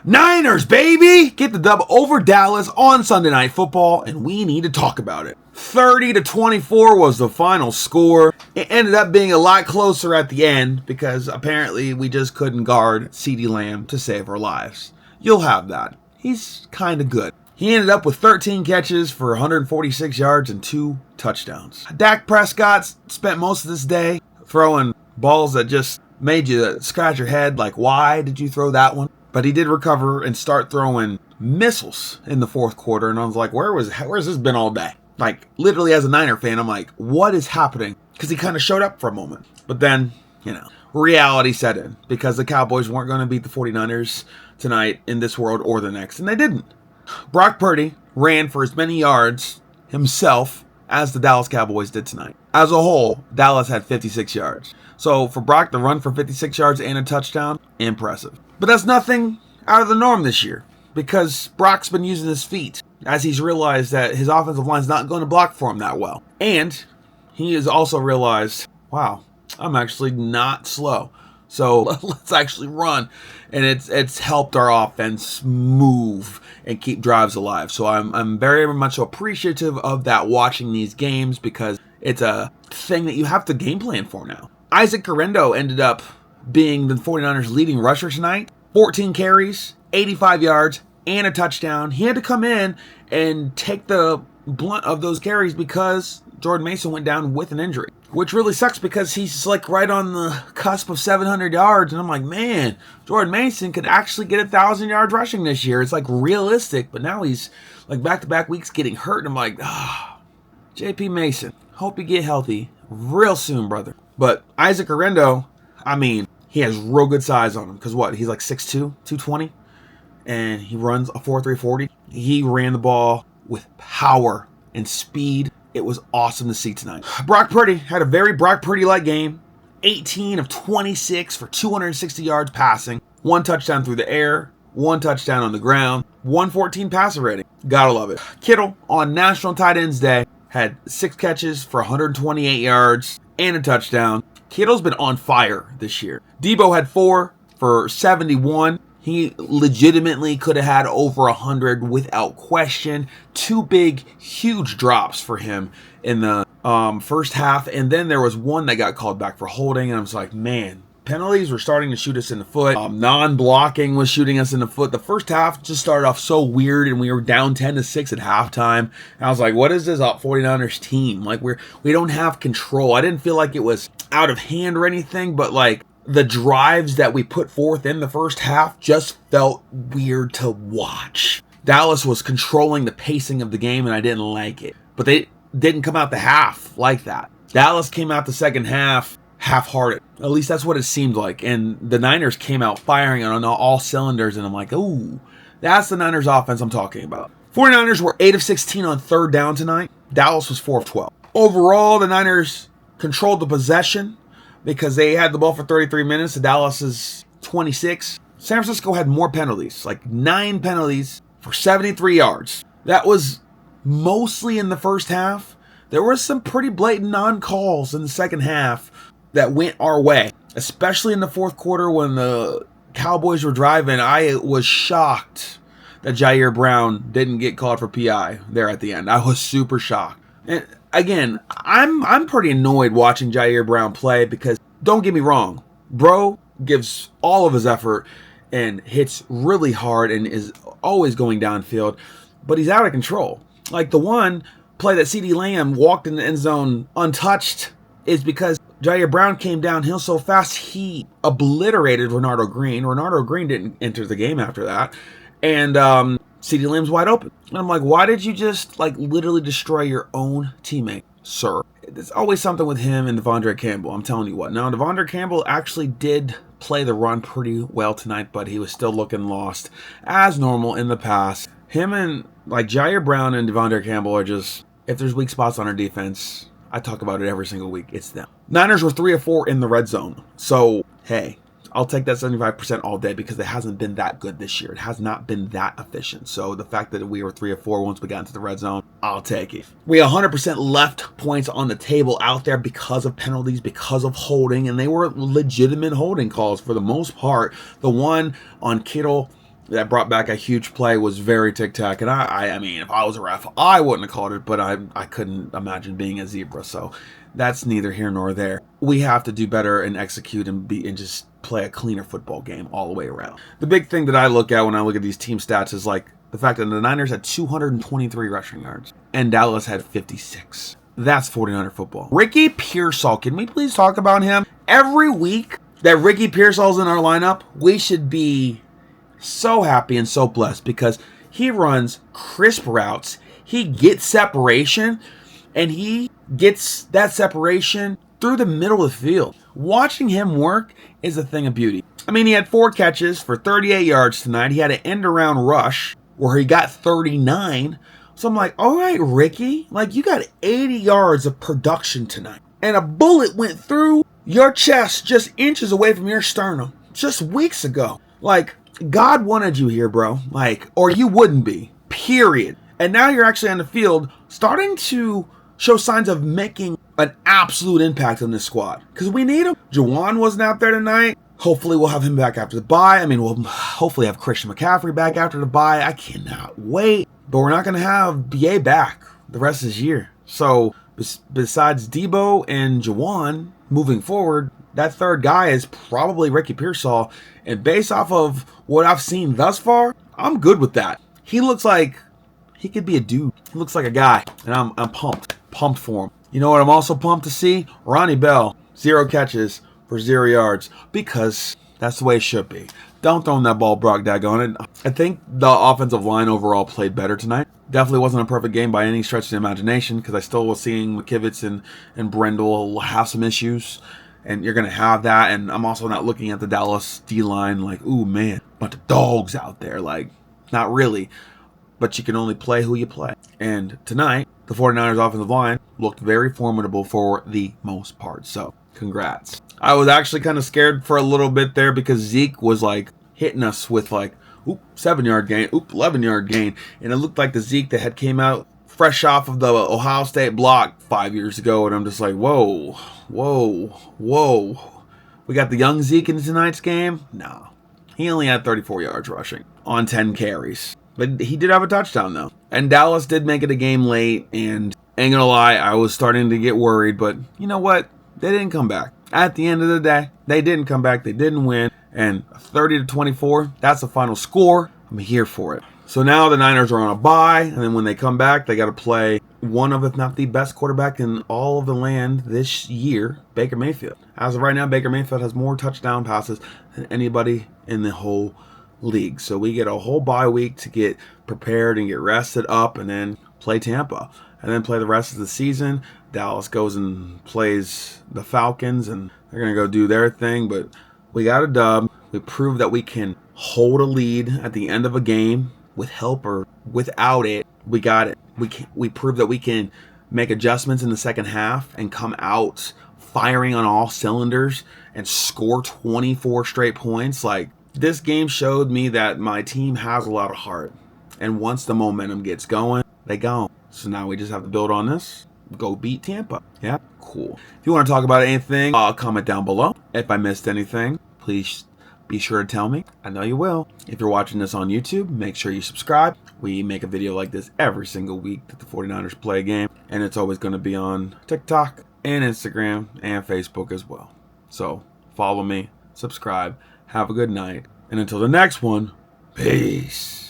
Niners, baby! Get the dub over Dallas on Sunday Night Football, and we need to talk about it. 30-24 was the final score. It ended up being a lot closer at the end because apparently we just couldn't guard CeeDee Lamb to save our lives. You'll have that. He's kind of good. He ended up with 13 catches for 146 yards and 2 touchdowns. Dak Prescott spent most of this day throwing balls that just made you scratch your head like, why did you throw that one? But he did recover and start throwing missiles in the fourth quarter. And I was like, where's this been all day? Like, literally as a Niner fan, I'm like, what is happening? Because he kind of showed up for a moment. But then, reality set in. Because the Cowboys weren't going to beat the 49ers tonight in this world or the next. And they didn't. Brock Purdy ran for as many yards himself as the Dallas Cowboys did tonight. As a whole, Dallas had 56 yards. So for Brock to run for 56 yards and a touchdown, impressive. But that's nothing out of the norm this year because Brock's been using his feet as he's realized that his offensive line's not going to block for him that well. And he has also realized, wow, I'm actually not slow. So let's actually run. And it's helped our offense move and keep drives alive. So I'm very much appreciative of that watching these games because it's a thing that you have to game plan for now. Isaac Guerrero ended up being the 49ers leading rusher tonight. 14 carries, 85 yards, and a touchdown. He had to come in and take the blunt of those carries because Jordan Mason went down with an injury, which really sucks because he's like right on the cusp of 700 yards. And I'm like, man, Jordan Mason could actually get 1,000 yards rushing this year. It's like realistic, but now he's like back-to-back weeks getting hurt. And I'm like, JP Mason, hope you get healthy real soon, brother. But Isaac Guerrero, he has real good size on him. Because what? He's like 6'2", 220. And he runs a 4.3 40. He ran the ball with power and speed. It was awesome to see tonight. Brock Purdy had a very Brock Purdy-like game. 18 of 26 for 260 yards passing. 1 touchdown through the air. 1 touchdown on the ground. 114 passer rating. Gotta love it. Kittle on National Tight Ends Day had 6 catches for 128 yards and a touchdown. Kittle's been on fire this year. Debo had 4 for 71. He legitimately could have had over 100 without question. 2 big, huge drops for him in the first half. And then there was one that got called back for holding. And I was like, man, penalties were starting to shoot us in the foot. Non-blocking was shooting us in the foot. The first half just started off so weird. And we were down 10-6 at halftime. And I was like, what is this 49ers team? Like, we don't have control. I didn't feel like it was out of hand or anything. But like, the drives that we put forth in the first half just felt weird to watch. Dallas was controlling the pacing of the game, and I didn't like it. But they didn't come out the half like that. Dallas came out the second half half-hearted. At least that's what it seemed like. And the Niners came out firing on all cylinders, and I'm like, ooh, that's the Niners offense I'm talking about. 49ers were 8 of 16 on third down tonight. Dallas was 4 of 12. Overall, the Niners controlled the possession, because they had the ball for 33 minutes to Dallas's 26. San Francisco had more penalties, like 9 penalties for 73 yards. That was mostly in the first half. There were some pretty blatant non-calls in the second half that went our way, especially in the fourth quarter when the Cowboys were driving. I was shocked that Jair Brown didn't get called for PI there at the end. I was super shocked. And again, I'm pretty annoyed watching Jair Brown play because, don't get me wrong, bro gives all of his effort and hits really hard and is always going downfield, but he's out of control. Like the one play that CeeDee Lamb walked in the end zone untouched is because Jair Brown came downhill so fast he obliterated Renardo Green. Renardo Green didn't enter the game after that. And CeeDee Lamb's wide open. And I'm like, why did you just literally destroy your own teammate, sir? There's always something with him and Devondre Campbell. I'm telling you what. Now, Devondre Campbell actually did play the run pretty well tonight, but he was still looking lost as normal in the pass. Him and Jair Brown and Devondre Campbell are just, if there's weak spots on our defense, I talk about it every single week. It's them. Niners were 3 of 4 in the red zone. So, hey, I'll take that 75% all day because it hasn't been that good this year. It has not been that efficient. So the fact that we were 3 of 4 once we got into the red zone, I'll take it. We 100% left points on the table out there because of penalties, because of holding, and they were legitimate holding calls for the most part. The one on Kittle that brought back a huge play was very tic-tac. And I mean, if I was a ref, I wouldn't have called it, but I couldn't imagine being a zebra. So that's neither here nor there. We have to do better and execute and just play a cleaner football game all the way around. The big thing that I look at when I look at these team stats is like the fact that the Niners had 223 rushing yards and Dallas had 56. That's 49er football. Ricky Pearsall, can we please talk about him? Every week that Ricky Pearsall's in our lineup, we should be so happy and so blessed because he runs crisp routes. He gets separation, and he gets that separation through the middle of the field. Watching him work is a thing of beauty. I mean, he had 4 catches for 38 yards tonight. He had an end-around rush where he got 39. So I'm like, all right, Ricky, like you got 80 yards of production tonight. And a bullet went through your chest just inches away from your sternum just weeks ago. Like, God wanted you here, bro. Like, or you wouldn't be, period. And now you're actually on the field starting to show signs of making an absolute impact on this squad. Because we need him. Juwan wasn't out there tonight. Hopefully we'll have him back after the bye. I mean, we'll hopefully have Christian McCaffrey back after the bye. I cannot wait. But we're not going to have BA back the rest of this year. So besides Debo and Juwan moving forward, that third guy is probably Ricky Pearsall. And based off of what I've seen thus far, I'm good with that. He looks like he could be a dude. He looks like a guy. And I'm pumped. Pumped for him. You know what I'm also pumped to see? Ronnie Bell, 0 catches for 0 yards. Because that's the way it should be. Don't throw him that ball, Brock Daggone it. I think the offensive line overall played better tonight. Definitely wasn't a perfect game by any stretch of the imagination. Because I still was seeing McKivitz and Brendel have some issues. And you're going to have that. And I'm also not looking at the Dallas D-line like, ooh, man, bunch of dogs out there. Like, not really. But you can only play who you play. And tonight, the 49ers offensive line looked very formidable for the most part. So, congrats. I was actually kind of scared for a little bit there because Zeke was like hitting us with like, oop, 7-yard gain, oop, 11-yard gain. And it looked like the Zeke that had came out fresh off of the Ohio State block 5 years ago. And I'm just like, whoa. We got the young Zeke in tonight's game? No. He only had 34 yards rushing on 10 carries. But he did have a touchdown, though. And Dallas did make it a game late. And ain't gonna lie, I was starting to get worried. But you know what? They didn't come back. At the end of the day, they didn't come back. They didn't win. And 30-24, that's the final score. I'm here for it. So now the Niners are on a bye. And then when they come back, they got to play one of, if not the best quarterback in all of the land this year, Baker Mayfield. As of right now, Baker Mayfield has more touchdown passes than anybody in the whole league. So we get a whole bye week to get prepared and get rested up and then play Tampa. And then play the rest of the season. Dallas goes and plays the Falcons and they're going to go do their thing. But we got a dub. We proved that we can hold a lead at the end of a game with help or without it. We got it. We proved that we can make adjustments in the second half and come out firing on all cylinders and score 24 straight points. Like, this game showed me that my team has a lot of heart. And once the momentum gets going, they go. So now we just have to build on this. Go beat Tampa. Yeah, cool. If you want to talk about anything, comment down below. If I missed anything, please be sure to tell me. I know you will. If you're watching this on YouTube, make sure you subscribe. We make a video like this every single week that the 49ers play a game. And it's always going to be on TikTok and Instagram and Facebook as well. So follow me, subscribe, have a good night. And until the next one, peace.